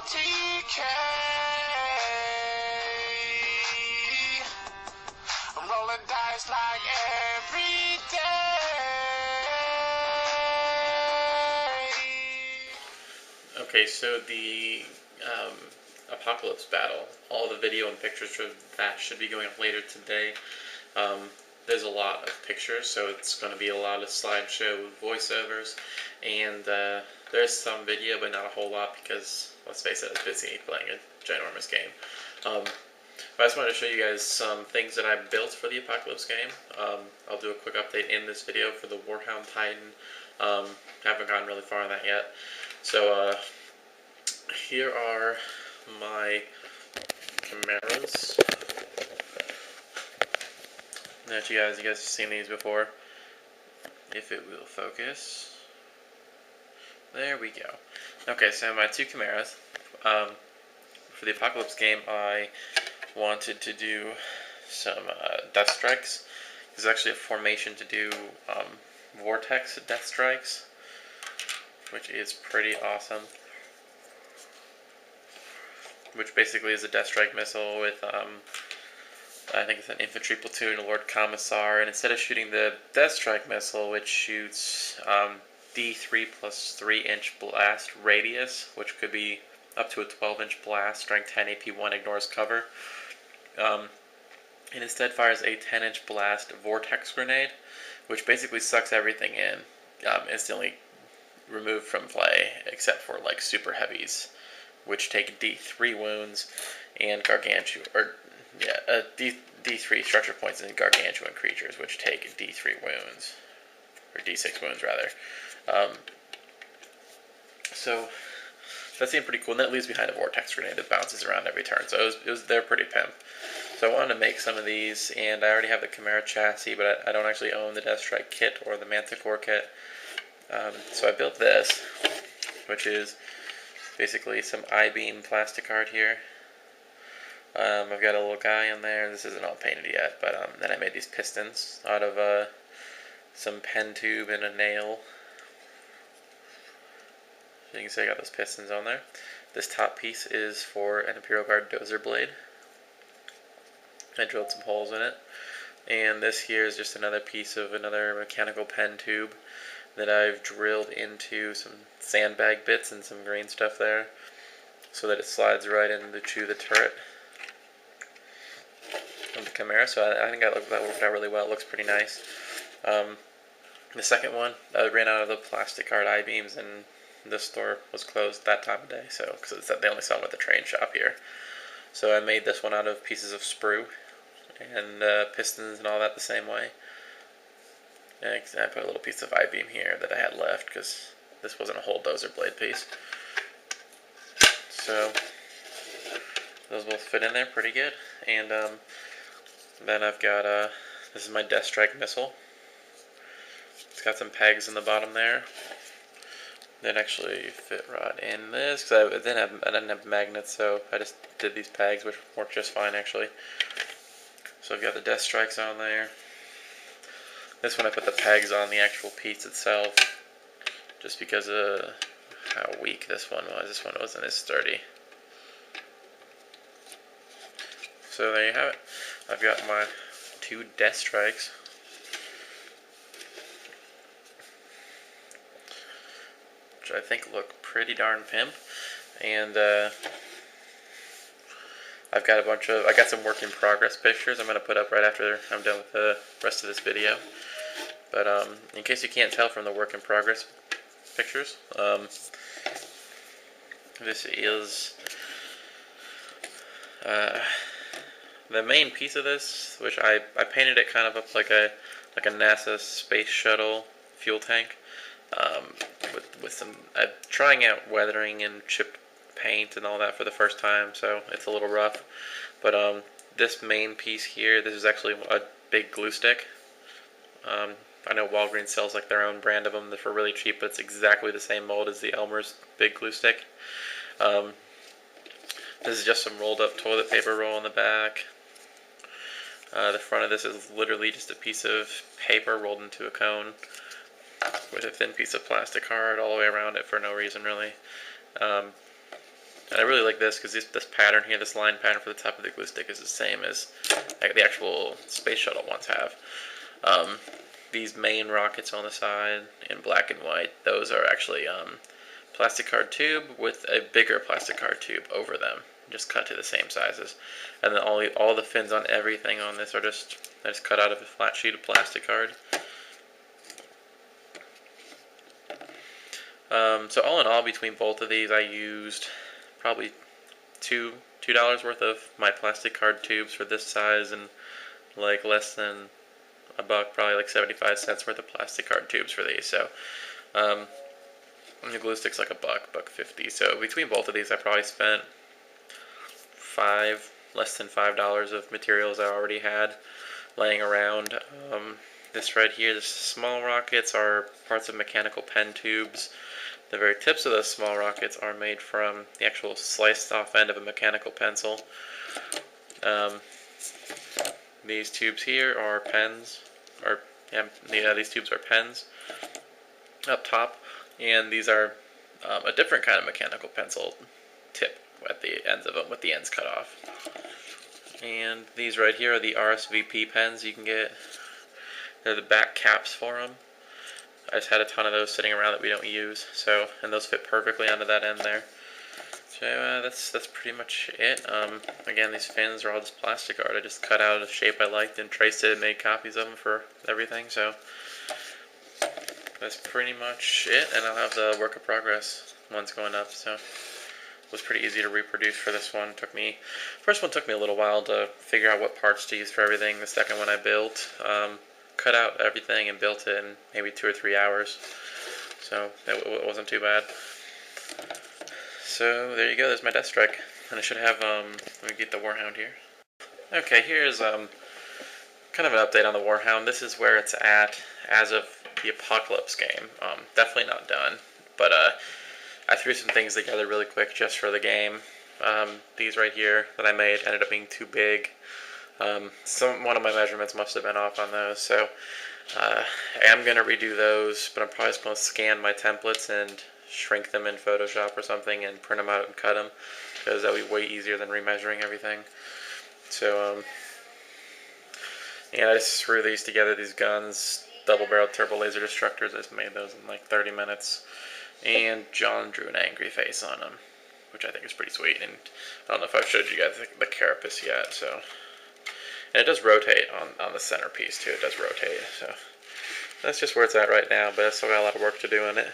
TK. I'm rolling dice like every day. Okay, so the Apocalypse battle, all the video and pictures for that should be going up later today. There's a lot of pictures, so it's going to be a lot of slideshow voiceovers, and there's some video, but not a whole lot because, let's face it, I was busy playing a ginormous game. But I just wanted to show you guys some things that I built for the Apocalypse game. I'll do a quick update in this video for the Warhound Titan. Haven't gotten really far on that yet. So here are my chimeras. Now, you guys have seen these before. If it will focus. There we go. Okay, so my two chimeras. For the Apocalypse game, I wanted to do some Deathstrikes. There's actually a formation to do Vortex Deathstrikes, which is pretty awesome. Which basically is a Deathstrike missile with I think it's an infantry platoon, a Lord Commissar, and instead of shooting the Deathstrike missile, which shoots D3 plus 3-inch blast radius, which could be up to a 12-inch blast, strength 10, AP 1, ignores cover, it instead fires a 10-inch blast vortex grenade, which basically sucks everything in, instantly removed from play, except for like super heavies, which take D3 wounds, and D3 structure points in gargantuan creatures, which take D3 wounds, or D6 wounds rather. So that seemed pretty cool, and that leaves behind a vortex grenade that bounces around every turn. So they're pretty pimp. So I wanted to make some of these, and I already have the Chimera chassis, but I don't actually own the Deathstrike kit or the Manticore kit. So I built this, which is basically some I-beam plastic art here. I've got a little guy in there. This isn't all painted yet, but then I made these pistons out of some pen tube and a nail. So you can see I got those pistons on there. This top piece is for an Imperial Guard dozer blade. I drilled some holes in it. And this here is just another piece of another mechanical pen tube that I've drilled into some sandbag bits and some green stuff there, so that it slides right into the turret of the Chimera. So I think that worked out really well. It looks pretty nice. The second one, I ran out of the plastic art I-beams, and this store was closed that time of day, so because they only sell them at the train shop here. So I made this one out of pieces of sprue and pistons and all that the same way. And I put a little piece of I-beam here that I had left because this wasn't a whole dozer blade piece. So those both fit in there pretty good. And then I've got this is my Deathstrike missile. It's got some pegs in the bottom there that actually fit right in this, because I didn't have magnets, so I just did these pegs, which worked just fine actually. So I've got the Deathstrikes on there. This one I put the pegs on the actual piece itself, just because of how weak this one was. This one wasn't as sturdy. So there you have it. I've got my two Deathstrikes. Which I think look pretty darn pimp. And I got some work in progress pictures I'm going to put up right after I'm done with the rest of this video. But in case you can't tell from the work in progress pictures, this is the main piece of this, which I painted it kind of up like a NASA space shuttle fuel tank, with some trying out weathering and chip paint and all that for the first time, so it's a little rough. But this main piece here, this is actually a big glue stick. I know Walgreens sells like their own brand of them for really cheap, but it's exactly the same mold as the Elmer's big glue stick. This is just some rolled up toilet paper roll in the back. The front of this is literally just a piece of paper rolled into a cone with a thin piece of plastic card all the way around it for no reason really. And I really like this because this pattern here, this line pattern for the top of the glue stick is the same as the actual space shuttle ones have. These main rockets on the side in black and white, those are actually plastic card tube with a bigger plastic card tube over them, just cut to the same sizes. And then all the fins on everything on this are just cut out of a flat sheet of plastic card. So all in all, between both of these, I used probably $2 worth of my plastic card tubes for this size, and like less than a buck, probably like 75 cents worth of plastic card tubes for these. So the glue stick's like buck 50. So between both of these, I probably spent less than $5 of materials I already had laying around. This right here, the small rockets are parts of mechanical pen tubes. The very tips of those small rockets are made from the actual sliced off end of a mechanical pencil. These tubes here are pens, these tubes are pens up top, and these are a different kind of mechanical pencil tip at the ends of them, with the ends cut off. And these right here are the RSVP pens you can get. They're the back caps for them. I just had a ton of those sitting around that we don't use, and those fit perfectly onto that end there. So that's pretty much it. Again, these fins are all just plastic art. I just cut out a shape I liked and traced it and made copies of them for everything. So that's pretty much it, and I'll have the work in progress ones going up. So it was pretty easy to reproduce for this one. First one took me a little while to figure out what parts to use for everything. The second one I built, cut out everything and built it in maybe 2 or 3 hours. So it wasn't too bad. So there you go, there's my Deathstrike. And I should have, let me get the Warhound here. Okay, here's kind of an update on the Warhound. This is where it's at as of the Apocalypse game. Definitely not done, but I threw some things together really quick just for the game. These right here that I made ended up being too big. One of my measurements must have been off on those, so I am going to redo those, but I'm probably just going to scan my templates and shrink them in Photoshop or something and print them out and cut them, because that would be way easier than remeasuring everything. So, I just threw these together, these guns, double-barreled turbo laser destructors. I just made those in like 30 minutes, and John drew an angry face on them, which I think is pretty sweet, and I don't know if I've showed you guys the carapace yet, so... And it does rotate on the centerpiece too, it does rotate, so that's just where it's at right now, but I still got a lot of work to do in it.